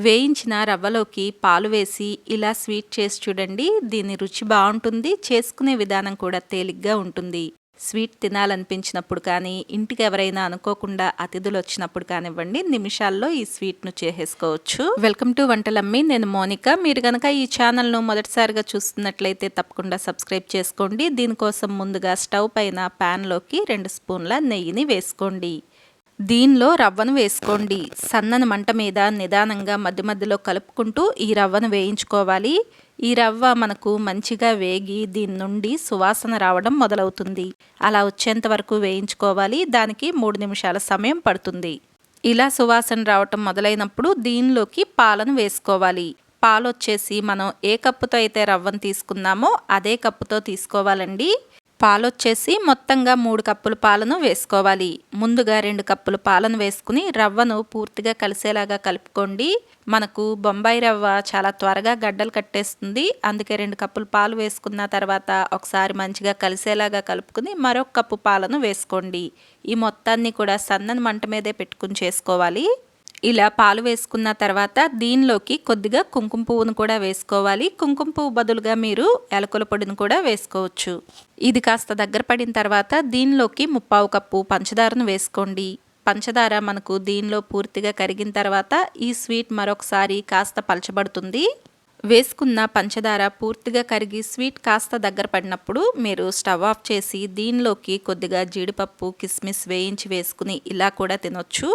వేయించిన రవ్వలోకి పాలు వేసి ఇలా స్వీట్ చేసి చూడండి. దీని రుచి బాగుంటుంది, చేసుకునే విధానం కూడా తేలిగ్గా ఉంటుంది. స్వీట్ తినాలనిపించినప్పుడు కానీ, ఇంటికి ఎవరైనా అనుకోకుండా అతిథులు వచ్చినప్పుడు కానివ్వండి, నిమిషాల్లో ఈ స్వీట్ను చేసేసుకోవచ్చు. వెల్కమ్ టు వంటలమ్మి, నేను మోనిక. మీరు కనుక ఈ ఛానల్ను మొదటిసారిగా చూస్తున్నట్లయితే తప్పకుండా సబ్స్క్రైబ్ చేసుకోండి. దీనికోసం ముందుగా స్టవ్ పైన ప్యాన్లోకి 2 స్పూన్ల నెయ్యిని వేసుకోండి. దీనిలో రవ్వను వేసుకోండి. సన్నని మంట మీద నిదానంగా మధ్య మధ్యలో కలుపుకుంటూ ఈ రవ్వను వేయించుకోవాలి. ఈ రవ్వ మనకు మంచిగా వేగి దీని నుండి సువాసన రావడం మొదలవుతుంది. అలా వచ్చేంత వరకు వేయించుకోవాలి. దానికి 3 నిమిషాల సమయం పడుతుంది. ఇలా సువాసన రావటం మొదలైనప్పుడు దీనిలోకి పాలను వేసుకోవాలి. పాలు వచ్చేసి మనం ఏ కప్పుతో అయితే రవ్వను తీసుకున్నామో అదే కప్పుతో తీసుకోవాలండి. పాలొచ్చేసి మొత్తంగా 3 కప్పుల పాలను వేసుకోవాలి. ముందుగా 2 కప్పుల పాలను వేసుకుని రవ్వను పూర్తిగా కలిసేలాగా కలుపుకోండి. మనకు బొంబాయి రవ్వ చాలా త్వరగా గడ్డలు కట్టేస్తుంది. అందుకే 2 కప్పుల పాలు వేసుకున్న తర్వాత ఒకసారి మంచిగా కలిసేలాగా కలుపుకుని మరొక కప్పు పాలను వేసుకోండి. ఈ మొత్తాన్ని కూడా సన్నని మంట మీదే పెట్టుకుని చేసుకోవాలి. ఇలా పాలు వేసుకున్న తర్వాత దీనిలోకి కొద్దిగా కుంకుమ పువ్వును కూడా వేసుకోవాలి. కుంకుమ పువ్వు బదులుగా మీరు యాలకుల పొడిని కూడా వేసుకోవచ్చు. ఇది కాస్త దగ్గర పడిన తర్వాత దీనిలోకి 1/4 కప్పు పంచదారను వేసుకోండి. పంచదార మనకు దీనిలో పూర్తిగా కరిగిన తర్వాత ఈ స్వీట్ మరొకసారి కాస్త పలచబడుతుంది. వేసుకున్న పంచదార పూర్తిగా కరిగి స్వీట్ కాస్త దగ్గర పడినప్పుడు మీరు స్టవ్ ఆఫ్ చేసి దీనిలోకి కొద్దిగా జీడిపప్పు, కిస్మిస్ వేయించి వేసుకుని ఇలా కూడా తినొచ్చు.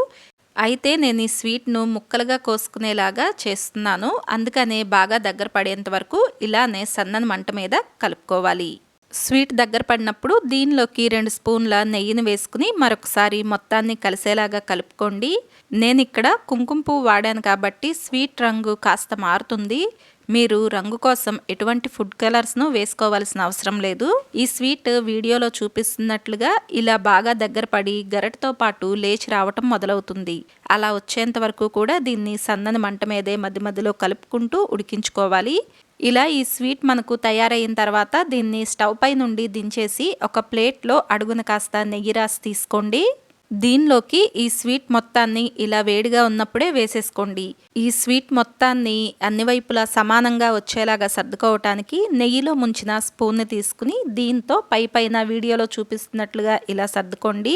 అయితే నేను ఈ స్వీట్ను ముక్కలుగా కోసుకునేలాగా చేస్తున్నాను. అందుకనే బాగా దగ్గర పడేంత వరకు ఇలానే సన్నని మంట మీద కలుపుకోవాలి. స్వీట్ దగ్గర పడినప్పుడు దీనిలోకి 2 స్పూన్ల నెయ్యిని వేసుకుని మరొకసారి మొత్తాన్ని కలిసేలాగా కలుపుకోండి. నేను ఇక్కడ కుంకుమ పువ్వు వాడాను కాబట్టి స్వీట్ రంగు కాస్త మారుతుంది. మీరు రంగు కోసం ఎటువంటి ఫుడ్ కలర్స్ను వేసుకోవాల్సిన అవసరం లేదు. ఈ స్వీట్ వీడియోలో చూపిస్తున్నట్లుగా ఇలా బాగా దగ్గర పడి గరిటతో పాటు లేచి రావటం మొదలవుతుంది. అలా వచ్చేంత వరకు కూడా దీన్ని సన్నని మంట మీదే మధ్య మధ్యలో కలుపుకుంటూ ఉడికించుకోవాలి. ఇలా ఈ స్వీట్ మనకు తయారైన తర్వాత దీన్ని స్టవ్ పై నుండి దించేసి ఒక ప్లేట్లో అడుగున కాస్త నెయ్యి రాసి తీసుకోండి. దీనిలోకి ఈ స్వీట్ మొత్తాన్ని ఇలా వేడిగా ఉన్నప్పుడే వేసేసుకోండి. ఈ స్వీట్ మొత్తాన్ని అన్ని వైపులా సమానంగా వచ్చేలాగా సర్దుకోవటానికి నెయ్యిలో ముంచిన స్పూన్ని తీసుకుని దీంతో పైన వీడియోలో చూపిస్తున్నట్లుగా ఇలా సర్దుకోండి.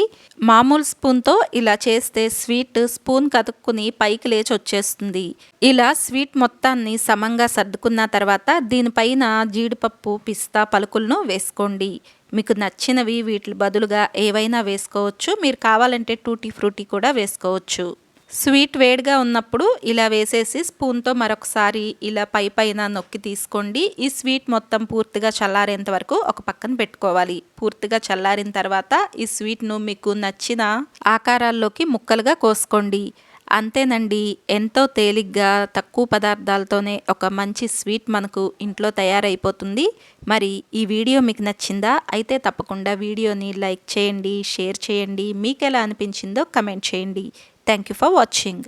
మామూలు స్పూన్తో ఇలా చేస్తే స్వీట్ స్పూన్ కతుక్కుని పైకి లేచి వచ్చేస్తుంది. ఇలా స్వీట్ మొత్తాన్ని సమంగా సర్దుకున్న తర్వాత దీనిపైన జీడిపప్పు, పిస్తా పలుకులను వేసుకోండి. మీకు నచ్చినవి వీటి బదులుగా ఏవైనా వేసుకోవచ్చు. మీరు కావాలంటే టూటీ ఫ్రూటీ కూడా వేసుకోవచ్చు. స్వీట్ వేడిగా ఉన్నప్పుడు ఇలా వేసేసి స్పూన్తో మరొకసారి ఇలా పైన నొక్కి తీసుకోండి. ఈ స్వీట్ మొత్తం పూర్తిగా చల్లారేంత వరకు ఒక పక్కన పెట్టుకోవాలి. పూర్తిగా చల్లారిన తర్వాత ఈ స్వీట్ను మీకు నచ్చిన ఆకారాల్లోకి ముక్కలుగా కోసుకోండి. అంతేనండి, ఎంతో తేలిగ్గా తక్కువ పదార్థాలతోనే ఒక మంచి స్వీట్ మనకు ఇంట్లో తయారైపోతుంది. మరి ఈ వీడియో మీకు నచ్చిందా? అయితే తప్పకుండా వీడియోని లైక్ చేయండి, షేర్ చేయండి. మీకు ఎలా అనిపించిందో కమెంట్ చేయండి. Thank you for watching.